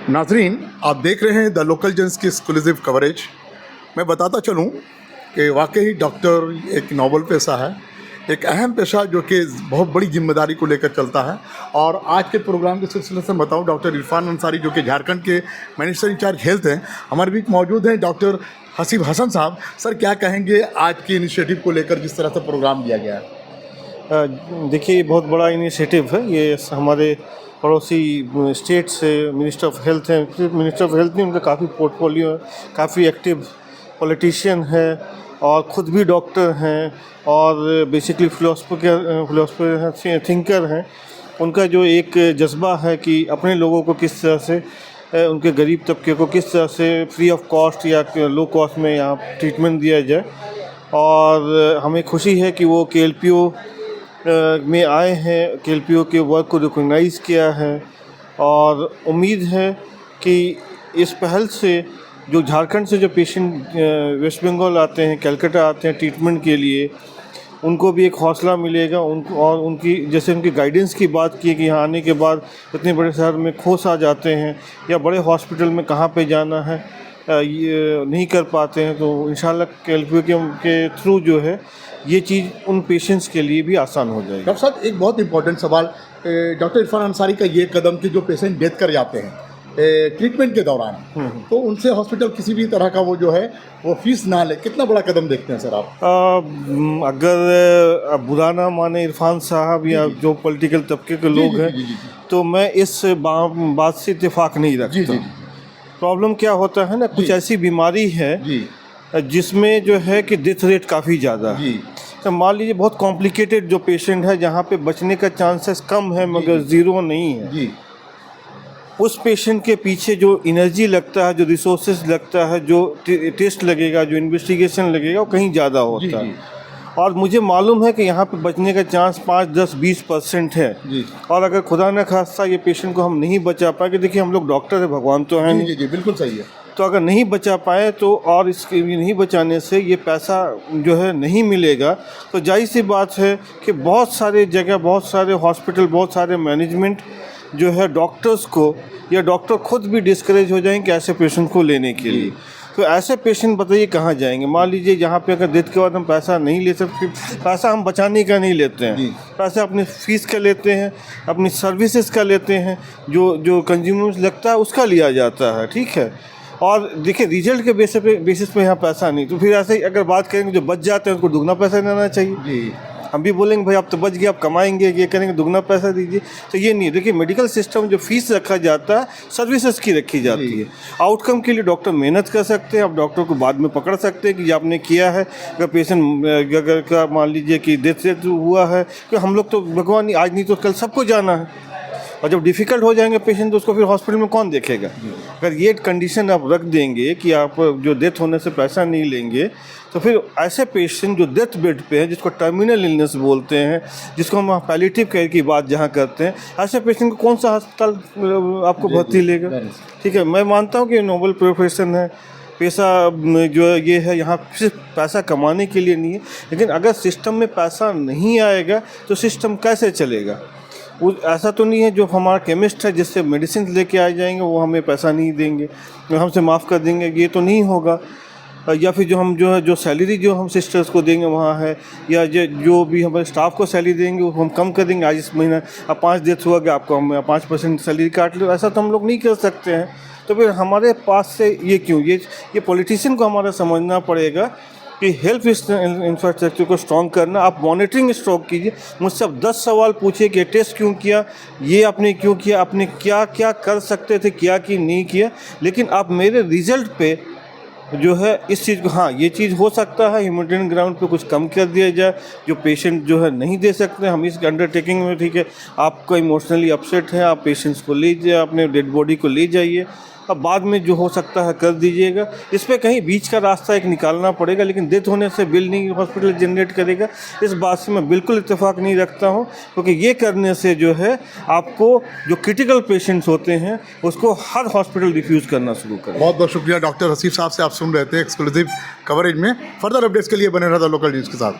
नाजरीन, आप देख रहे हैं द लोकल जन्स की एक्सक्लूसिव कवरेज। मैं बताता चलूं कि वाकई डॉक्टर एक नोबल पेशा है, एक अहम पेशा जो कि बहुत बड़ी जिम्मेदारी को लेकर चलता है। और आज के प्रोग्राम के सिलसिले से बताऊं, डॉक्टर इरफान अंसारी जो कि झारखंड के मिनिस्टर इंचार्ज हेल्थ हैं, हमारे बीच मौजूद हैं डॉक्टर हसीब हसन साहब। सर, क्या कहेंगे आज के इनिशिएटिव को लेकर जिस तरह से प्रोग्राम दिया गया है? देखिए, ये बहुत बड़ा इनिशिएटिव है। ये हमारे पड़ोसी स्टेट से मिनिस्टर ऑफ हेल्थ हैं, सिर्फ मिनिस्टर ऑफ हेल्थ नहीं, उनका काफ़ी पोर्टफोलियो है, काफ़ी एक्टिव पॉलिटिशियन है और ख़ुद भी डॉक्टर हैं और बेसिकली फिलोसफर थिंकर हैं। उनका जो एक जज्बा है कि अपने लोगों को किस तरह से, उनके गरीब तबके को किस तरह से फ्री ऑफ कॉस्ट या लो कॉस्ट में यहाँ ट्रीटमेंट दिया जाए। और हमें खुशी है कि वो KLPO में आए हैं, KLPO के वर्क को रिकॉग्नाइज़ किया है और उम्मीद है कि इस पहल से जो झारखंड से जो पेशेंट वेस्ट बंगाल आते हैं, कलकत्ता आते हैं ट्रीटमेंट के लिए, उनको भी एक हौसला मिलेगा। और उनकी जैसे उनकी गाइडेंस की बात की कि यहाँ आने के बाद इतने बड़े शहर में खोस आ जाते हैं या बड़े हॉस्पिटल में कहाँ पे जाना है ये नहीं कर पाते हैं, तो इंशाल्लाह KLPO के थ्रू जो है ये चीज़ उन पेशेंट्स के लिए भी आसान हो जाएगी। डॉक्टर साहब, एक बहुत इंपॉर्टेंट सवाल, डॉक्टर इरफान अंसारी का ये कदम कि जो पेशेंट डेथ कर जाते हैं ट्रीटमेंट के दौरान, तो उनसे हॉस्पिटल किसी भी तरह का वो जो है वो फीस ना ले, कितना बड़ा कदम देखते हैं सर आप? अगर बुरा ना माने इरफान साहब या जो पॉलिटिकल तबके के लोग हैं, तो मैं इस बात से इत्तेफाक नहीं रखता। प्रॉब्लम क्या होता है ना, कुछ ऐसी बीमारी है जिसमें जो है कि डेथ रेट काफ़ी ज़्यादा है। तो मान लीजिए बहुत कॉम्प्लिकेटेड जो पेशेंट है जहाँ पे बचने का चांसेस कम है मगर ज़ीरो नहीं है, उस पेशेंट के पीछे जो एनर्जी लगता है, जो रिसोर्सेज लगता है, जो टेस्ट लगेगा, जो इन्वेस्टिगेशन लगेगा, वो कहीं ज़्यादा होता है। और मुझे मालूम है कि यहाँ पे बचने का चांस 5, 10, 20% है। और अगर खुदा न खास्ता ये पेशेंट को हम नहीं बचा पाए, कि देखिए हम लोग डॉक्टर है, भगवान तो है नहीं। जी, बिल्कुल सही है। तो अगर नहीं बचा पाए तो, और इसके नहीं बचाने से ये पैसा जो है नहीं मिलेगा, तो जाहिर सी बात है कि बहुत सारे जगह, बहुत सारे हॉस्पिटल, बहुत सारे मैनेजमेंट जो है डॉक्टर्स को या डॉक्टर खुद भी डिस्करेज हो जाएंगे ऐसे पेशेंट को लेने के लिए। तो ऐसे पेशेंट बताइए कहाँ जाएंगे? मान लीजिए यहाँ पे अगर डेथ के बाद हम पैसा नहीं ले सकते, पैसा हम बचाने का नहीं लेते हैं, पैसा अपनी फ़ीस का लेते हैं, अपनी सर्विसेज का लेते हैं, जो कंज्यूमर्स लगता है उसका लिया जाता है, ठीक है। और देखिए रिजल्ट के बेसिस पे यहाँ पैसा नहीं, तो फिर ऐसे ही अगर बात करेंगे जो बच जाते हैं उनको दुगना पैसा देना चाहिए। हम भी बोलेंगे भाई आप तो बच गए, आप कमाएंगे, ये करेंगे, दुगना पैसा दीजिए, तो ये नहीं है। देखिए मेडिकल सिस्टम जो फीस रखा जाता है सर्विसेज की रखी जाती है। आउटकम के लिए डॉक्टर मेहनत कर सकते हैं, आप डॉक्टर को बाद में पकड़ सकते हैं कि ये आपने किया है। अगर पेशेंट अगर का मान लीजिए कि डेथ हुआ है, तो हम लोग तो भगवान आज नहीं तो कल सबको जाना है, और जब डिफ़िकल्ट हो जाएंगे पेशेंट तो उसको फिर हॉस्पिटल में कौन देखेगा? अगर ये कंडीशन आप रख देंगे कि आप जो डेथ होने से पैसा नहीं लेंगे, तो फिर ऐसे पेशेंट जो डेथ बेड पे हैं, जिसको टर्मिनल इलनेस बोलते हैं, जिसको हम पैलिएटिव केयर की बात जहाँ करते हैं, ऐसे पेशेंट को कौन सा अस्पताल आपको भर्ती लेगा? ठीक है, मैं मानता हूँ कि नोबल प्रोफेशन है, पैसा जो ये है यहाँ सिर्फ पैसा कमाने के लिए नहीं है, लेकिन अगर सिस्टम में पैसा नहीं आएगा तो सिस्टम कैसे चलेगा? ऐसा तो नहीं है जो हमारा केमिस्ट है जिससे मेडिसिन लेके आ जाएंगे वो हमें पैसा नहीं देंगे, हमसे माफ़ कर देंगे, ये तो नहीं होगा। या फिर जो सैलरी जो हम सिस्टर्स को देंगे वहाँ है, या जो भी हमारे स्टाफ को सैलरी देंगे वो हम कम कर देंगे। आज इस महीना अब 5 डेथ हुआ कि आपको हम 5% सैलरी काट लो, ऐसा तो हम लोग नहीं कर सकते हैं। तो फिर हमारे पास से ये क्यों? ये पॉलिटिशियन को हमारा समझना पड़ेगा कि हेल्थ इंफ्रास्ट्रक्चर को स्ट्रॉन्ग करना। आप मॉनिटरिंग स्ट्रॉन्ग कीजिए, मुझसे अब 10 सवाल पूछिए कि टेस्ट क्यों किया, ये आपने क्यों किया, आपने क्या क्या कर सकते थे, क्या कि नहीं किया, लेकिन आप मेरे रिजल्ट पे जो है इस चीज़ को, हाँ ये चीज़ हो सकता है ह्यूमैनिटेरियन ग्राउंड पे कुछ कम कर दिया जाए, जो पेशेंट जो है नहीं दे सकते हम इस अंडरटेकिंग में, ठीक है। आपको इमोशनली अपसेट है, आप पेशेंट्स को ले जाइए, अपने डेड बॉडी को ले जाइए, अब बाद में जो हो सकता है कर दीजिएगा। इस पर कहीं बीच का रास्ता एक निकालना पड़ेगा, लेकिन डेथ होने से बिल नहीं हॉस्पिटल जनरेट करेगा, इस बात से मैं बिल्कुल इत्तेफाक नहीं रखता हूं, क्योंकि ये करने से जो है आपको जो क्रिटिकल पेशेंट्स होते हैं उसको हर हॉस्पिटल रिफ्यूज़ करना शुरू करें। बहुत बहुत शुक्रिया डॉक्टर हसीब साहब से आप सुन रहे थे एक्सक्लूसिव कवरेज में। फर्दर अपडेट्स के लिए बने रहा था लोकल न्यूज़ के साथ।